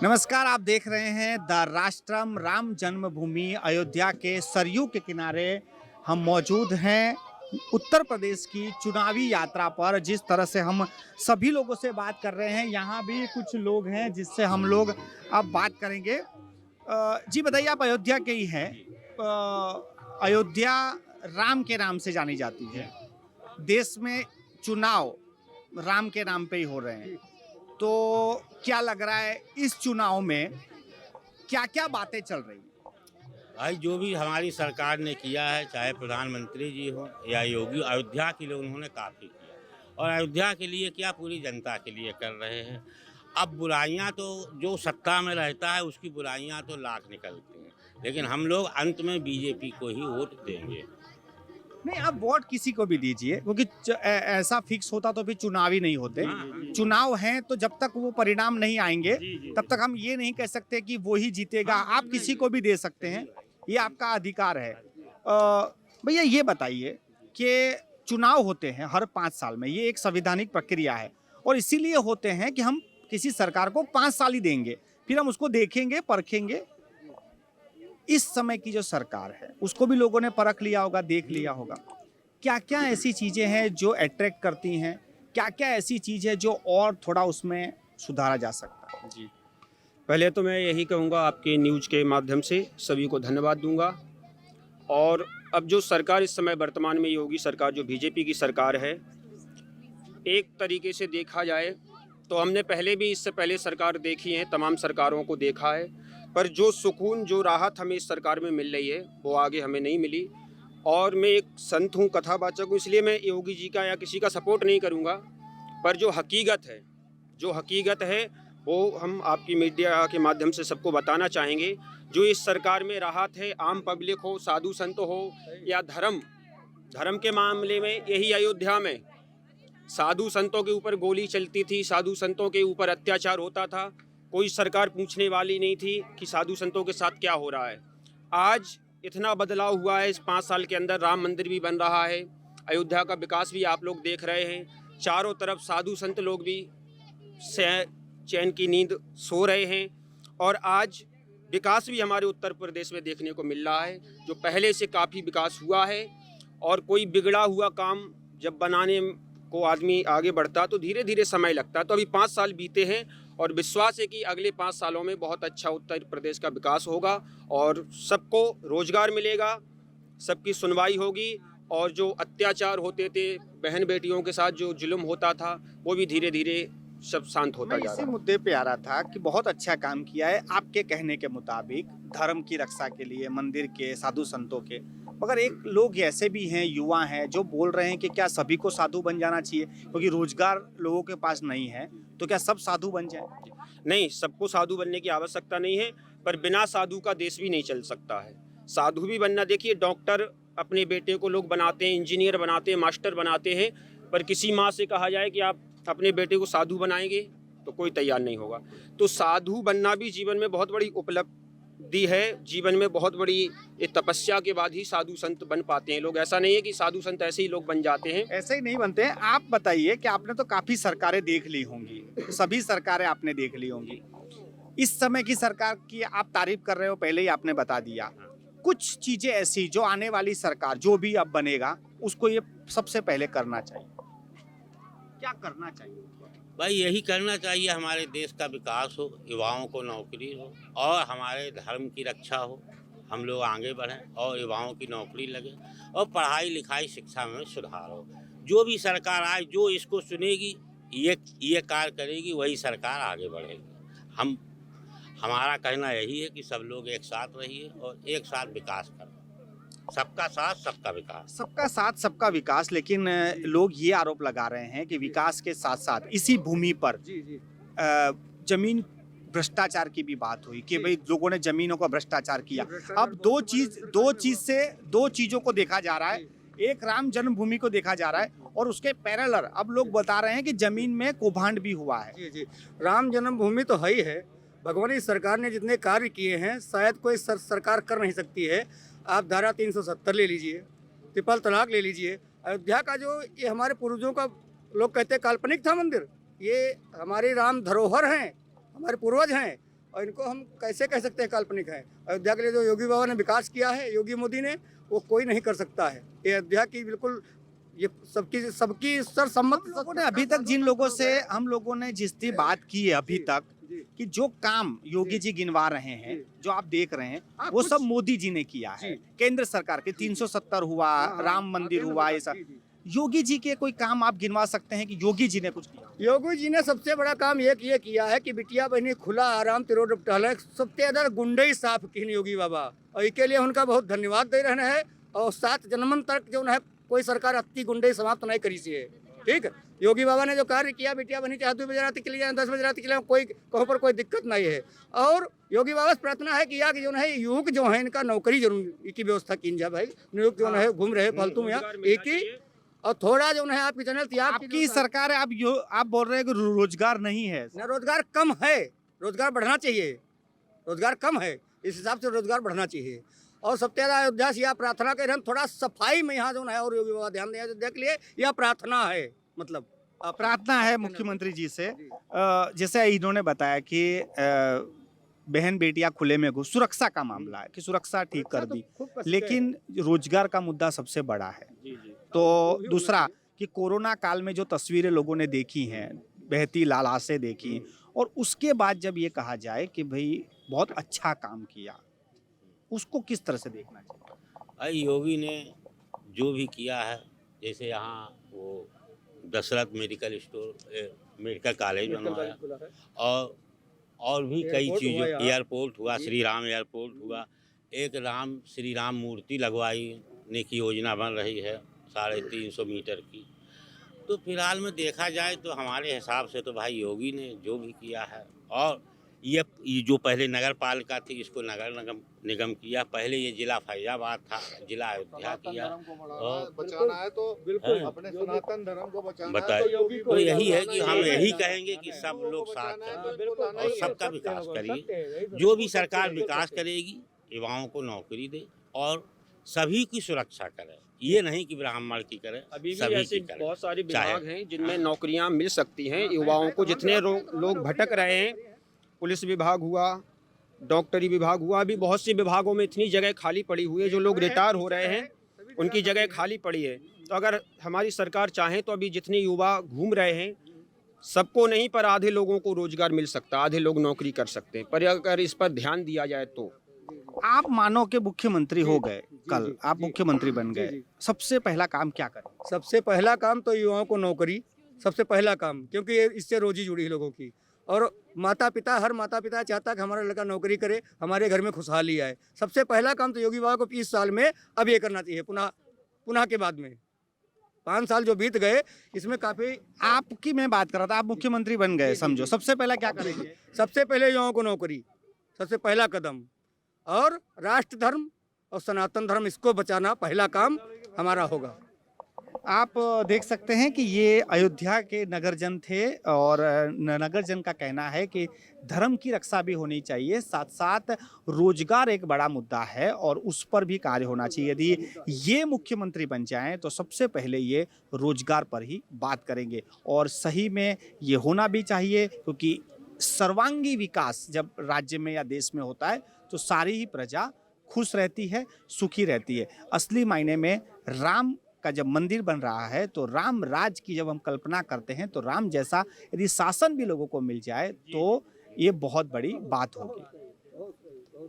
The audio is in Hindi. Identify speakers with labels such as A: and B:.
A: नमस्कार, आप देख रहे हैं द राष्ट्रम राम जन्मभूमि अयोध्या के सरयू के किनारे हम मौजूद हैं। उत्तर प्रदेश की चुनावी यात्रा पर जिस तरह से हम सभी लोगों से बात कर रहे हैं, यहाँ भी कुछ लोग हैं जिससे हम लोग अब बात करेंगे। जी बताइए, आप अयोध्या के ही हैं। अयोध्या राम के नाम से जानी जाती है। देश में चुनाव राम के नाम पे ही हो रहे हैं, तो क्या लग रहा है इस चुनाव में क्या क्या बातें चल रही हैं?
B: भाई जो भी हमारी सरकार ने किया है, चाहे प्रधानमंत्री जी हो या योगी, अयोध्या के लिए उन्होंने काफ़ी किया। और अयोध्या के लिए क्या, पूरी जनता के लिए कर रहे हैं। अब बुराइयां तो जो सत्ता में रहता है उसकी बुराइयां तो लाख निकलती हैं, लेकिन हम लोग अंत में बीजेपी को ही वोट देंगे।
A: नहीं, आप वोट किसी को भी दीजिए, क्योंकि ऐसा फिक्स होता तो फिर चुनाव ही नहीं होते। चुनाव हैं तो जब तक वो परिणाम नहीं आएंगे तब तक हम ये नहीं कह सकते कि वो ही जीतेगा। आप किसी को भी दे सकते हैं, ये आपका अधिकार है। भैया ये बताइए कि चुनाव होते हैं हर 5 साल में, ये एक संवैधानिक प्रक्रिया है और इसीलिए होते हैं कि हम किसी सरकार को 5 साल ही देंगे, फिर हम उसको देखेंगे, परखेंगे। इस समय की जो सरकार है उसको भी लोगों ने परख लिया होगा, देख लिया होगा। क्या क्या ऐसी चीजें हैं जो अट्रैक्ट करती हैं, क्या क्या ऐसी चीज है जो और थोड़ा उसमें सुधारा जा सकता है?
C: जी, पहले तो मैं यही कहूँगा, आपके न्यूज़ के माध्यम से सभी को धन्यवाद दूंगा। और अब जो सरकार इस समय वर्तमान में योगी सरकार, जो बीजेपी की सरकार है, एक तरीके से देखा जाए तो हमने पहले भी इससे पहले सरकार देखी है, तमाम सरकारों को देखा है, पर जो सुकून, जो राहत हमें इस सरकार में मिल रही है वो आगे हमें नहीं मिली। और मैं एक संत हूँ, कथावाचक हूँ, इसलिए मैं योगी जी का या किसी का सपोर्ट नहीं करूँगा, पर जो हकीकत है वो हम आपकी मीडिया के माध्यम से सबको बताना चाहेंगे। जो इस सरकार में राहत है, आम पब्लिक हो, साधु संत हो या धर्म के मामले में, यही अयोध्या में साधु संतों के ऊपर गोली चलती थी, साधु संतों के ऊपर अत्याचार होता था, कोई सरकार पूछने वाली नहीं थी कि साधु संतों के साथ क्या हो रहा है। आज इतना बदलाव हुआ है, इस 5 साल के अंदर राम मंदिर भी बन रहा है, अयोध्या का विकास भी आप लोग देख रहे हैं, चारों तरफ साधु संत लोग भी चैन की नींद सो रहे हैं। और आज विकास भी हमारे उत्तर प्रदेश में देखने को मिल रहा है, जो पहले से काफ़ी विकास हुआ है। और कोई बिगड़ा हुआ काम जब बनाने को आदमी आगे बढ़ता तो धीरे धीरे समय लगता। तो अभी 5 साल बीते हैं और विश्वास है कि अगले 5 सालों में बहुत अच्छा उत्तर प्रदेश का विकास होगा और सबको रोजगार मिलेगा, सबकी सुनवाई होगी, और जो अत्याचार होते थे, बहन बेटियों के साथ जो जुल्म होता था, वो भी धीरे धीरे सब शांत होता जा रहा है।
A: इसी मुद्दे पे आ रहा था कि बहुत अच्छा काम किया है आपके कहने के मुताबिक, धर्म की रक्षा के लिए, मंदिर के, साधु संतों के। मगर एक लोग ऐसे भी हैं, युवा हैं, जो बोल रहे हैं कि क्या सभी को साधु बन जाना चाहिए, क्योंकि रोजगार लोगों के पास नहीं है, तो क्या सब साधु बन जाए?
C: नहीं, सबको साधु बनने की आवश्यकता नहीं है, पर बिना साधु का देश भी नहीं चल सकता है। साधु भी बनना, देखिए डॉक्टर अपने बेटे को लोग बनाते हैं, इंजीनियर बनाते हैं, मास्टर बनाते हैं, पर किसी माँ से कहा जाए कि आप अपने बेटे को साधु बनाएंगे तो कोई तैयार नहीं होगा। तो साधु बनना भी जीवन में बहुत बड़ी उपलब्धि है, जीवन में बहुत बड़ी तपस्या के बाद ही साधु संत बन पाते हैं लोग। ऐसा नहीं है कि साधु संत ऐसे ही लोग बन जाते हैं।
A: ऐसे ही नहीं बनते हैं। आप बताइए कि आपने तो काफी सरकारें देख ली होंगी, सभी सरकारें आपने देख ली होंगी। इस समय की सरकार की आप तारीफ कर रहे हो, पहले ही आपने बता दिया। कुछ चीजें ऐसी जो आने वाली सरकार जो भी अब बनेगा उसको ये सबसे पहले करना चाहिए, क्या करना चाहिए?
B: भाई यही करना चाहिए, हमारे देश का विकास हो, युवाओं को नौकरी हो और हमारे धर्म की रक्षा हो, हम लोग आगे बढ़ें और युवाओं की नौकरी लगे और पढ़ाई लिखाई शिक्षा में सुधार हो। जो भी सरकार आए, जो इसको सुनेगी, ये कार्य करेगी, वही सरकार आगे बढ़ेगी। हमारा कहना यही है कि सब लोग एक साथ रहिए और एक साथ विकास करें। सबका साथ सबका विकास।
A: सबका साथ सबका विकास, लेकिन लोग ये आरोप लगा रहे हैं कि विकास के साथ साथ इसी भूमि पर जमीन भ्रष्टाचार की भी बात हुई कि भाई लोगों ने जमीनों का भ्रष्टाचार किया। अब दो चीजों को देखा जा रहा है, एक राम जन्मभूमि को देखा जा रहा है और उसके पैरेलल अब लोग बता रहे हैं कि जमीन में कौभांड भी हुआ है।
D: जी, राम जन्मभूमि तो है ही है। भगवान की सरकार ने जितने कार्य किए हैं शायद कोई सरकार कर नहीं सकती है। आप धारा 370 ले लीजिए, ट्रिपल तलाक ले लीजिए। अयोध्या का जो ये हमारे पूर्वजों का, लोग कहते हैं काल्पनिक था मंदिर, ये हमारी राम धरोहर हैं, हमारे पूर्वज हैं। और इनको हम कैसे कह सकते हैं काल्पनिक है। अयोध्या के लिए जो योगी बाबा ने विकास किया है, योगी मोदी ने, वो कोई नहीं कर सकता है। ये अयोध्या की बिल्कुल ये सबकी सर्वसम्मत।
A: लोगों ने अभी तक जिन लोगों से हम लोगों ने जितनी बात की है अभी तक कि जो काम योगी जी गिनवा रहे हैं, जो आप देख रहे हैं, वो सब मोदी जी ने किया है। केंद्र सरकार के 370 हुआ, राम मंदिर हुआ, ये सब योगी जी के कोई काम आप गिनवा सकते हैं कि योगी जी ने कुछ किया?
D: योगी जी ने सबसे बड़ा काम ये किया है कि बिटिया बहनी खुला आराम तिरोड टहल, सबसे ज्यादा गुंडे ही साफ की योगी बाबा, और इसके लिए उनका बहुत धन्यवाद दे रहे हैं। और 7 जन्मन तक जो है कोई सरकार अति गुंडे समाप्त नहीं करी सी है। ठीक है, योगी बाबा ने जो कार्य किया, बिटिया बहनी चाहे 2 बजे रात के लिए 10 बजे रात के लिए, कोई कहीं पर कोई दिक्कत नहीं है। और योगी बाबा से प्रार्थना है कि या जो है युवक जो है इनका नौकरी जरूर की व्यवस्था की जाए भाई। नियुक्त जो है घूम रहे फालतू में एक ही, और थोड़ा जो है आपकी चैनल
A: आपकी सरकार है, आप बोल रहे हैं कि रोजगार नहीं है।
D: रोजगार कम है, रोजगार बढ़ना चाहिए, रोजगार कम है, इस हिसाब से रोजगार बढ़ना चाहिए। और सबसे ज्यादा अयोध्या से यह प्रार्थना कर रहे हैं, थोड़ा सफाई में यहाँ जो है और योगी बाबा ध्यान दें अयोध्या के लिए, यह प्रार्थना है। मतलब
A: प्रार्थना है मुख्यमंत्री जी से। जैसे इन्होंने बताया कि बहन बेटियां खुले में घुस, सुरक्षा का मामला है कि सुरक्षा ठीक कर दी, लेकिन रोजगार का मुद्दा सबसे बड़ा है। तो दूसरा कि कोरोना काल में जो तस्वीरें लोगों ने देखी हैं, बहती लालासें देखी, और उसके बाद जब ये कहा जाए कि भाई बहुत अच्छा काम किया, उसको किस तरह से देखना चाहिए?
B: योगी ने जो भी किया है, जैसे यहाँ वो दशरथ मेडिकल कॉलेज बनवाया, और भी कई चीज़ों, एयरपोर्ट हुआ, श्री राम एयरपोर्ट हुआ, एक श्री राम मूर्ति लगवाई की योजना बन रही है 350 मीटर की। तो फिलहाल में देखा जाए तो हमारे हिसाब से तो भाई योगी ने जो भी किया है, और ये जो पहले नगर पालिका थी, इसको नगर निगम किया, पहले ये जिला फैजाबाद था, जिला अयोध्या किया, और
E: बचाना है तो बिल्कुल अपने सनातन धर्म को बचाना
B: बताए। तो यही है कि हम यही कहेंगे कि सब लोग साथ हैं और सबका विकास करिए। जो भी सरकार विकास करेगी, युवाओं को नौकरी दे और सभी की सुरक्षा करे, ये नहीं कि ब्राह्मण की करे।
C: अभी भी ऐसे बहुत सारे विभाग हैं जिनमें नौकरियां मिल सकती हैं युवाओं को। जितने लोग भटक रहे हैं, पुलिस विभाग हुआ, डॉक्टरी विभाग हुआ, अभी बहुत से विभागों में इतनी जगह खाली पड़ी हुई है, जो लोग रिटायर हो रहे हैं उनकी जगह खाली पड़ी है। तो अगर हमारी सरकार चाहे तो अभी जितने युवा घूम रहे हैं, सबको नहीं पर आधे लोगों को रोजगार मिल सकता, आधे लोग नौकरी कर सकते हैं, पर अगर इस पर ध्यान दिया जाए तो।
A: आप मानो के मुख्यमंत्री हो गए, कल आप मुख्यमंत्री बन गए, सबसे पहला काम क्या करें?
D: सबसे पहला काम तो युवाओं को नौकरी, सबसे पहला काम, क्योंकि इससे रोजी जुड़ी है लोगों की। और हर माता पिता चाहता कि हमारा लड़का नौकरी करे, हमारे घर में खुशहाली आए। सबसे पहला काम तो योगी बाबा को इस साल में अब ये करना चाहिए। पुनः के बाद में 5 साल जो बीत गए, इसमें काफी
A: आपकी मैं बात कर रहा था, आप मुख्यमंत्री बन गए, समझो सबसे पहला क्या करेंगे?
D: सबसे पहले युवाओं को नौकरी, सबसे पहला कदम, और राष्ट्र धर्म और सनातन धर्म, इसको बचाना पहला काम हमारा होगा।
A: आप देख सकते हैं कि ये अयोध्या के नगरजन थे, और नगरजन का कहना है कि धर्म की रक्षा भी होनी चाहिए, साथ साथ रोजगार एक बड़ा मुद्दा है और उस पर भी कार्य होना चाहिए। यदि ये मुख्यमंत्री बन जाएं तो सबसे पहले ये रोजगार पर ही बात करेंगे, और सही में ये होना भी चाहिए, क्योंकि सर्वांगी विकास जब राज्य में या देश में होता है तो सारी ही प्रजा खुश रहती है, सुखी रहती है। असली मायने में राम का जब मंदिर बन रहा है तो राम राज की जब हम कल्पना करते हैं, तो राम जैसा यदि शासन भी लोगों को मिल जाए तो ये बहुत बड़ी बात होगी।